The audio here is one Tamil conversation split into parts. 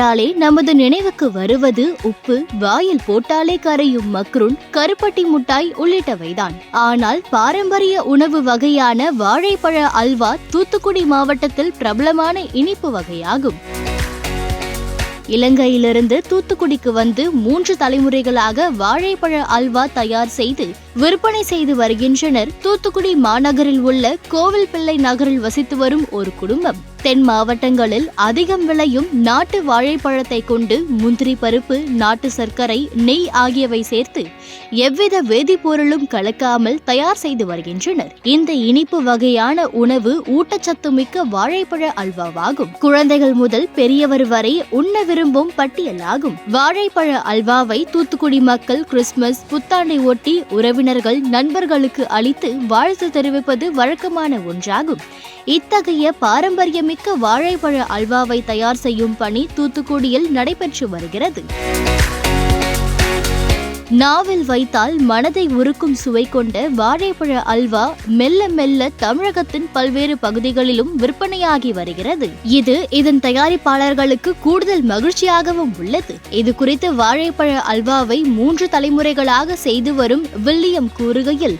என்றாலே நமது நினைவுக்கு வருவது உப்பு, வாயில் போட்டாலே கரையும் மக்ரூன், கருப்பட்டி முட்டாய் உள்ளிட்டவைதான். ஆனால் பாரம்பரிய உணவு வகையான வாழைப்பழ அல்வா தூத்துக்குடி மாவட்டத்தில் பிரபலமான இனிப்பு வகையாகும். இலங்கையிலிருந்து தூத்துக்குடிக்கு வந்து 3 தலைமுறைகளாக வாழைப்பழ அல்வா தயார் செய்து விற்பனை செய்து வருகின்றனர் தூத்துக்குடி மாநகரில் உள்ள கோவில்பிள்ளை நகரில் வசித்து வரும் ஒரு குடும்பம். தென் மாவட்டங்களில் அதிகம் விளையும் நாட்டு வாழைப்பழத்தை கொண்டு முந்திரி பருப்பு, நாட்டு சர்க்கரை, நெய் ஆகியவை சேர்த்து எவ்வித வேதிப்பொருளும் கலக்காமல் தயார் செய்து வருகின்றனர். இந்த இனிப்பு வகையான உணவு ஊட்டச்சத்து மிக்க வாழைப்பழ அல்வாவாகும். குழந்தைகள் முதல் பெரியவர் வரை உண்ண விரும்பும் பட்டியலாகும். வாழைப்பழ அல்வாவை தூத்துக்குடி மக்கள் கிறிஸ்துமஸ், புத்தாண்டை ஒட்டி உறவினர்கள், நண்பர்களுக்கு அளித்து வாழ்த்து தெரிவிப்பது வழக்கமான ஒன்றாகும். இத்தகைய பாரம்பரியமிக்க வாழைப்பழ அல்வாவை தயார் செய்யும் பணி தூத்துக்குடியில் நடைபெற்று வருகிறது. நாவில் வைத்தால் மனதை உருக்கும் சுவை கொண்ட வாழைப்பழ அல்வா மெல்ல மெல்ல தமிழகத்தின் பல்வேறு பகுதிகளிலும் விற்பனையாகி வருகிறது. இது இதன் தயாரிப்பாளர்களுக்கு கூடுதல் மகிழ்ச்சியாகவும் உள்ளது. இது குறித்து வாழைப்பழ அல்வாவை 3 தலைமுறைகளாக செய்து வரும் வில்லியம் கூறுகையில்,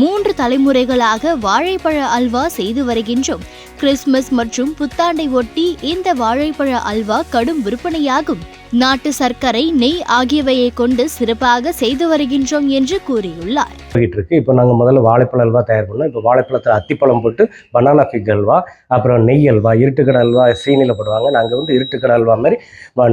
3 தலைமுறைகளாக வாழைப்பழ அல்வா செய்து வருகின்றோம். கிறிஸ்துமஸ் மற்றும் புத்தாண்டை ஒட்டி இந்த வாழைப்பழ அல்வா கடும் விற்பனையாகும். நாட்டு சர்க்கரை, நெய் ஆகியவையை கொண்டு சிறப்பாக செய்து வருகின்றோம் என்று கூறியுள்ளார். இப்போ நாங்கள் முதல்ல வாழைப்பழ அல்வா தயார் பண்ணோம். இப்போ வாழைப்பழத்தில் அத்திப்பழம் போட்டு பனானா ஃபிக் அல்வா, அப்புறம் நெய் அல்வா, இருட்டுக்கடை அல்வா சீனியில் போடுவாங்க. நாங்கள் இருட்டுக்கடை அல்வா மாதிரி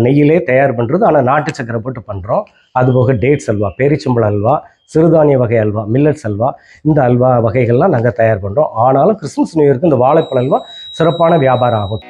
நெய்யிலே தயார் பண்ணுறது, ஆனால் நாட்டு சர்க்கரை போட்டு பண்ணுறோம். அதுபோக டேட்ஸ் அல்வா, பேரிச்சம்பழ அல்வா, சிறுதானிய வகை அல்வா, மில்லட்ஸ் அல்வா, இந்த அல்வா வகைகள்லாம் நாங்கள் தயார் பண்ணுறோம். ஆனாலும் கிறிஸ்துமஸ் நியூ இயருக்கு இந்த வாழைப்பழ அல்வா சிறப்பான வியாபாரம் ஆகும்.